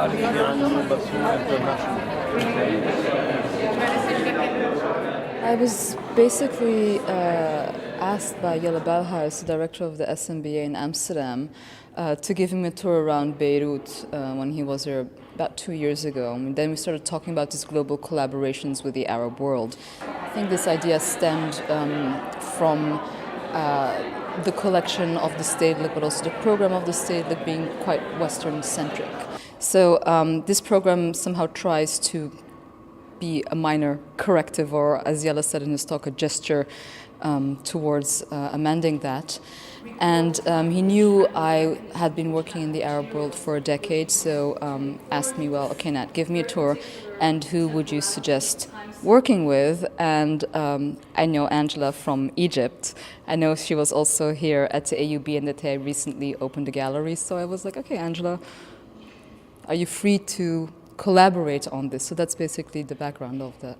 تعرفيني عنه بس هو I was basically asked by Jelle Belhuis, the director of the SMBA in Amsterdam, to give him a tour around Beirut when he was here about 2 years ago. And then we started talking about these global collaborations with the Arab world. I think this idea stemmed from the collection of the Stedelijk, but also the program of the Stedelijk being quite Western-centric. So this program somehow tries to be a minor corrective, or as Jelle said in his talk, a gesture towards amending that. And he knew I had been working in the Arab world for a decade, so asked me, well, okay, Nat, give me a tour, and who would you suggest working with? And I know Angela from Egypt. I know she was also here at the AUB and that they recently opened a gallery, so I was like, okay, Angela, are you free to collaborate on this? So that's basically the background of that.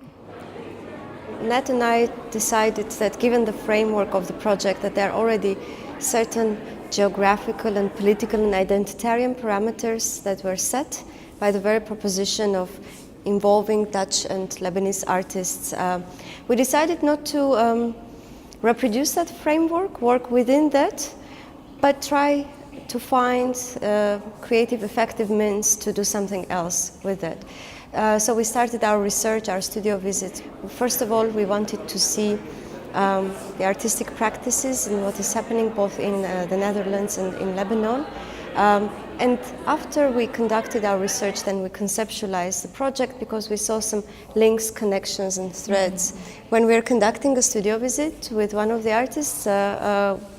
Nat and I decided that given the framework of the project, that there are already certain geographical and political and identitarian parameters that were set by the very proposition of involving Dutch and Lebanese artists. We decided not to reproduce that framework, work within that, but try to find creative, effective means to do something else with it. So we started our research, our studio visit. First of all, we wanted to see the artistic practices and what is happening both in the Netherlands and in Lebanon. And after we conducted our research, then we conceptualized the project because we saw some links, connections, and threads. When we were conducting a studio visit with one of the artists,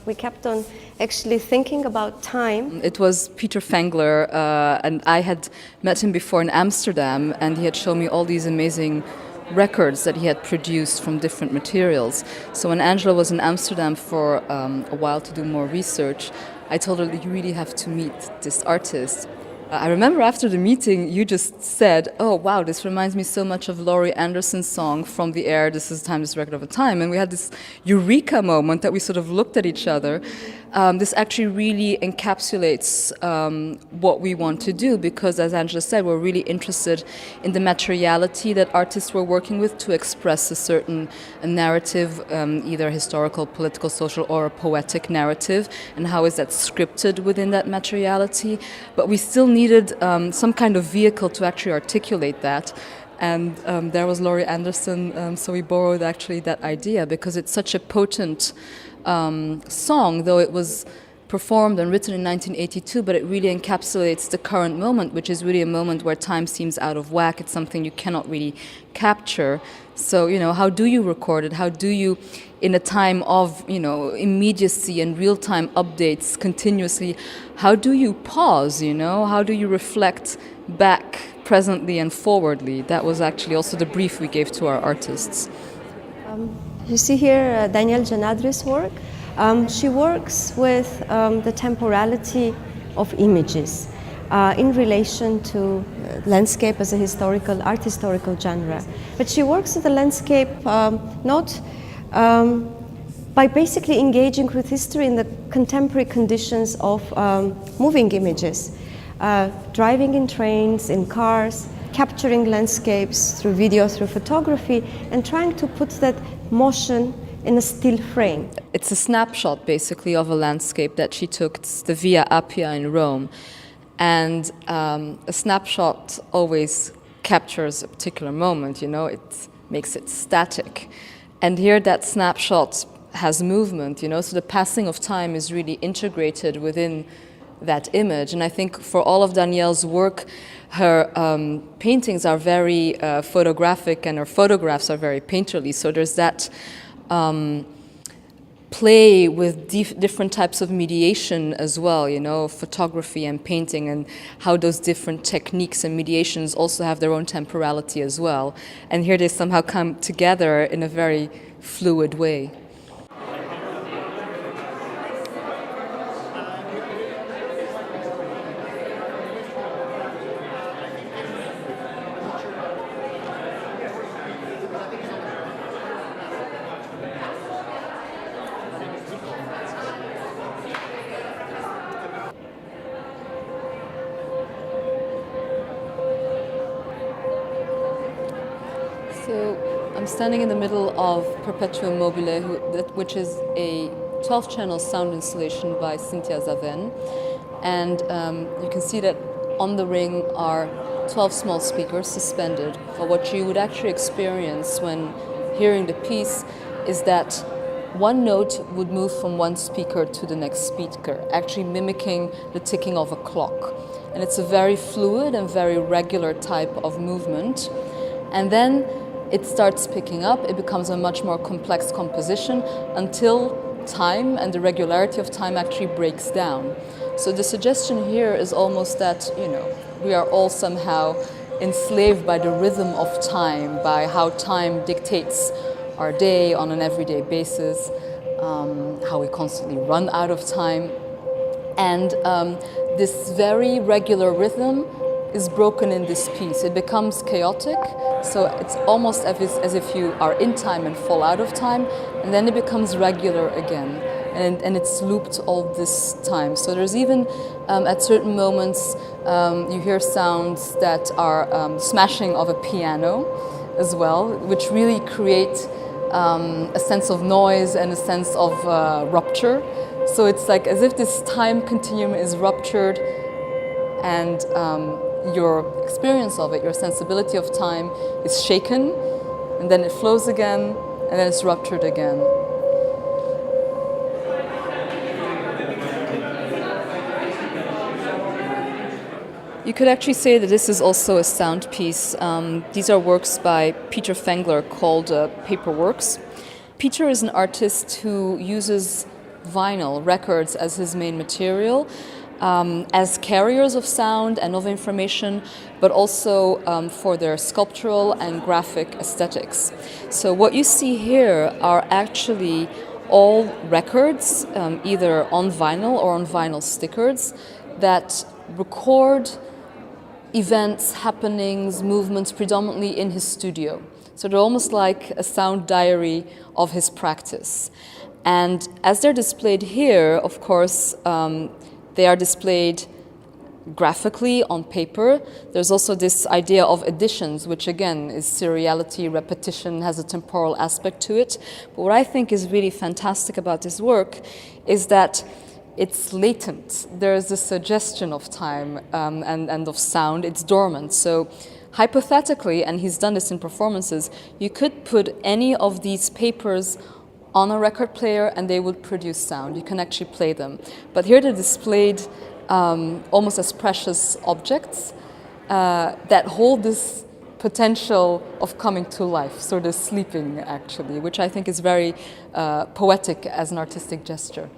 we kept on actually thinking about time. It was Peter Fengler, and I had met him before in Amsterdam, and he had shown me all these amazing records that he had produced from different materials. So when Angela was in Amsterdam for a while to do more research, I told her that you really have to meet this artist. I remember after the meeting you just said, oh wow, this reminds me so much of Lori Anderson's song From the Air, This is Time, This Record of a Time. And we had this eureka moment that we sort of looked at each other. This actually really encapsulates what we want to do because, as Angela said, we're really interested in the materiality that artists were working with to express a certain narrative, either historical, political, social, or a poetic narrative, and how is that scripted within that materiality. But we still needed some kind of vehicle to actually articulate that. And there was Laurie Anderson, so we borrowed actually that idea because it's such a potent song, though it was performed and written in 1982, but it really encapsulates the current moment, which is really a moment where time seems out of whack. It's something you cannot really capture. So, how do you record it? How do you, in a time of, immediacy and real-time updates continuously, how do you pause, How do you reflect back presently and forwardly? That was actually also the brief we gave to our artists. You see here Danielle Janadri's work. She works with the temporality of images in relation to landscape as a art historical genre. But she works with the landscape not by basically engaging with history in the contemporary conditions of moving images, driving in trains, in cars, capturing landscapes through video, through photography, and trying to put that motion in a still frame. It's a snapshot basically of a landscape that she took. It's the Via Appia in Rome. And a snapshot always captures a particular moment, it makes it static. And here that snapshot has movement, so the passing of time is really integrated within that image. And I think for all of Danielle's work, her paintings are very photographic and her photographs are very painterly. So there's that play with different types of mediation as well, photography and painting, and how those different techniques and mediations also have their own temporality as well. And here they somehow come together in a very fluid way. So I'm standing in the middle of Perpetuum Mobile, which is a 12-channel sound installation by Cynthia Zaven. And you can see that on the ring are 12 small speakers suspended. But what you would actually experience when hearing the piece is that one note would move from one speaker to the next speaker, actually mimicking the ticking of a clock. And it's a very fluid and very regular type of movement. And then it starts picking up, it becomes a much more complex composition until time and the regularity of time actually breaks down. So the suggestion here is almost that, we are all somehow enslaved by the rhythm of time, by how time dictates our day on an everyday basis, how we constantly run out of time. And this very regular rhythm is broken in this piece. It becomes chaotic, so it's almost as if you are in time and fall out of time, and then it becomes regular again, and it's looped all this time. So there's even, at certain moments, you hear sounds that are smashing of a piano as well, which really create a sense of noise and a sense of rupture. So it's like as if this time continuum is ruptured, and your experience of it, your sensibility of time is shaken, and then it flows again, and then it's ruptured again. You could actually say that this is also a sound piece. These are works by Peter Fengler called Paperworks. Peter is an artist who uses vinyl records as his main material, as carriers of sound and of information, but also for their sculptural and graphic aesthetics. So what you see here are actually all records, either on vinyl or on vinyl stickers, that record events, happenings, movements predominantly in his studio. So they're almost like a sound diary of his practice. And as they're displayed here, of course, they are displayed graphically on paper. There's also this idea of editions, which again is seriality, repetition, has a temporal aspect to it. But what I think is really fantastic about this work is that it's latent. There's a suggestion of time and of sound. It's dormant. So hypothetically, and he's done this in performances, you could put any of these papers on a record player and they would produce sound. You can actually play them. But here they're displayed almost as precious objects that hold this potential of coming to life, sort of sleeping actually, which I think is very poetic as an artistic gesture.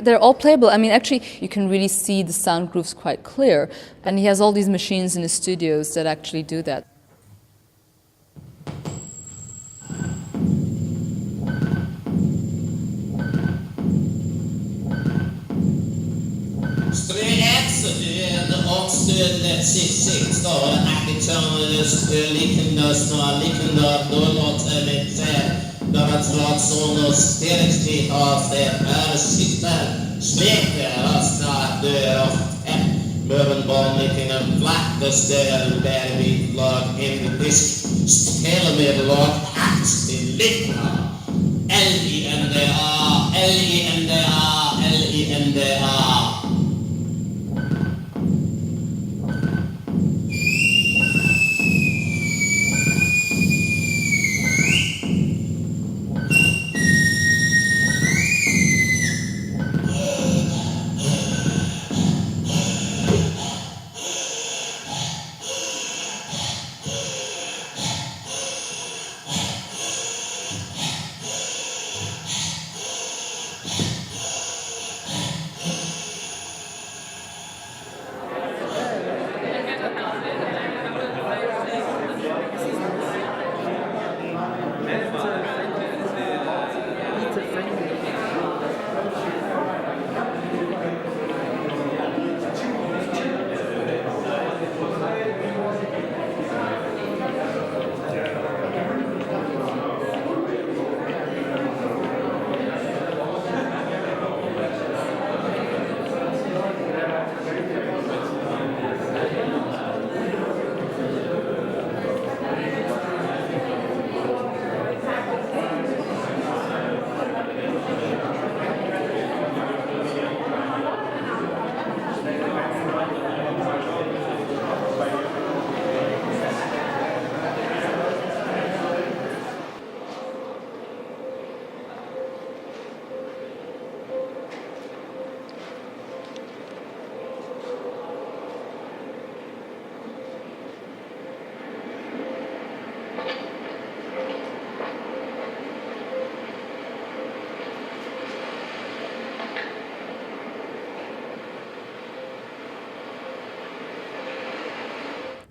They're all playable. I mean, actually, you can really see the sound grooves quite clear. And he has all these machines in his studios that actually do that.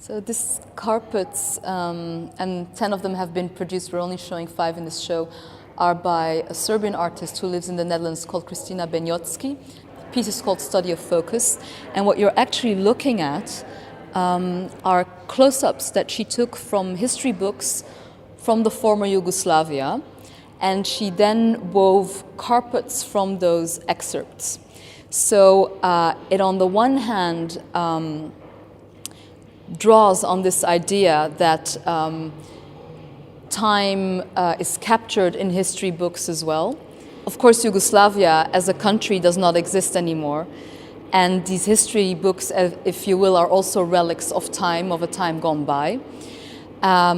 So these carpets, and 10 of them have been produced, we're only showing 5 in this show, are by a Serbian artist who lives in the Netherlands called Kristina Benjotski. The piece is called Study of Focus, and what you're actually looking at are close-ups that she took from history books from the former Yugoslavia, and she then wove carpets from those excerpts. So it on the one hand draws on this idea that time is captured in history books as well. Of course, Yugoslavia as a country does not exist anymore, and these history books, if you will, are also relics of time, of a time gone by,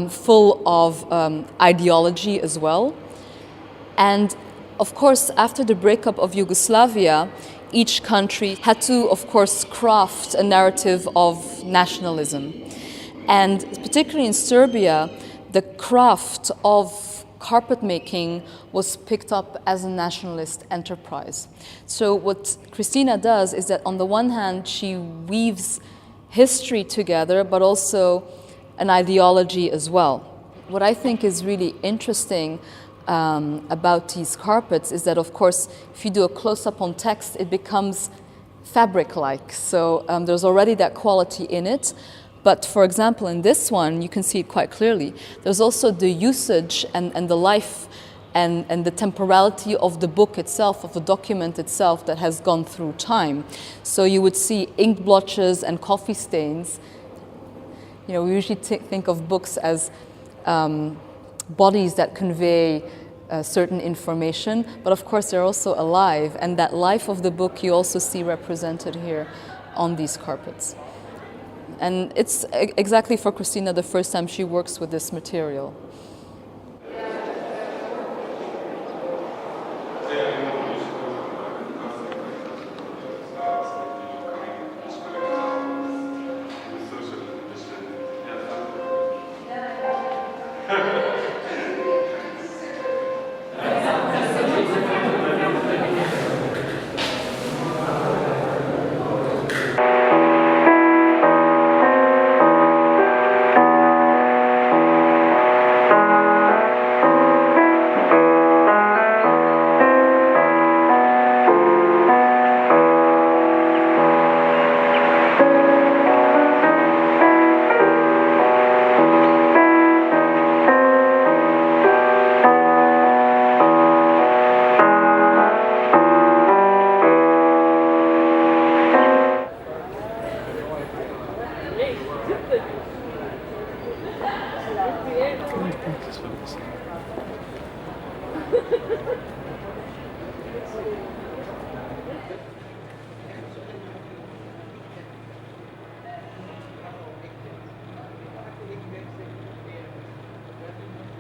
full of ideology as well. And of course, after the breakup of Yugoslavia, each country had to, of course, craft a narrative of nationalism. And particularly in Serbia, the craft of carpet making was picked up as a nationalist enterprise. So what Kristina does is that on the one hand, she weaves history together, but also an ideology as well. What I think is really interesting about these carpets is that, of course, if you do a close-up on text, it becomes fabric-like. So there's already that quality in it. But for example, in this one, you can see it quite clearly. There's also the usage and the life and the temporality of the book itself, of the document itself that has gone through time. So you would see ink blotches and coffee stains. You know, we usually think of books as bodies that convey certain information, but of course they're also alive, and that life of the book you also see represented here on these carpets. And it's exactly for Kristina the first time she works with this material.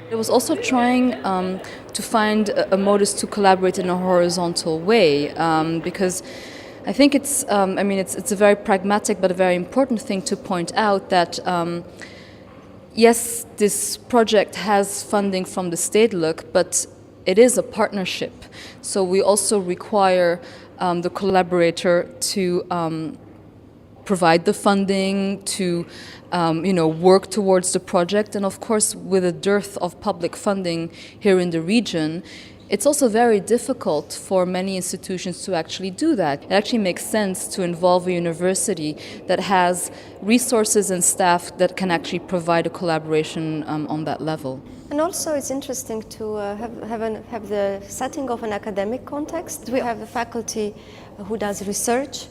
It was also trying to find a modus to collaborate in a horizontal way, because I think it's a very pragmatic but a very important thing to point out that yes, this project has funding from the state, but it is a partnership. So we also require the collaborator to provide the funding, to work towards the project. And of course, with a dearth of public funding here in the region, it's also very difficult for many institutions to actually do that. It actually makes sense to involve a university that has resources and staff that can actually provide a collaboration on that level. And also it's interesting to have the setting of an academic context. We have the faculty who does research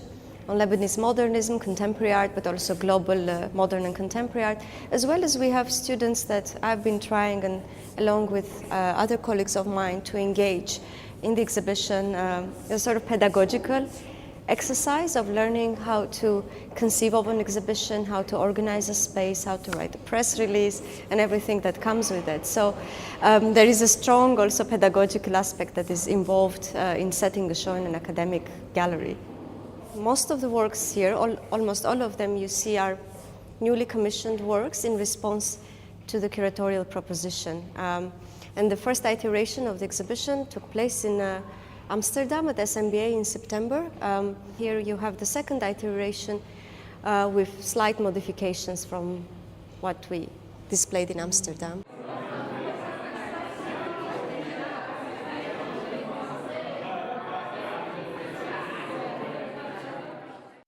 on Lebanese modernism, contemporary art, but also global modern and contemporary art, as well as we have students that I've been trying, and along with other colleagues of mine, to engage in the exhibition, a sort of pedagogical exercise of learning how to conceive of an exhibition, how to organize a space, how to write a press release, and everything that comes with it. So there is a strong also pedagogical aspect that is involved in setting a show in an academic gallery. Most of the works here, almost all of them you see, are newly commissioned works in response to the curatorial proposition. And the first iteration of the exhibition took place in Amsterdam at SMBA in September. Here you have the second iteration with slight modifications from what we displayed in Amsterdam.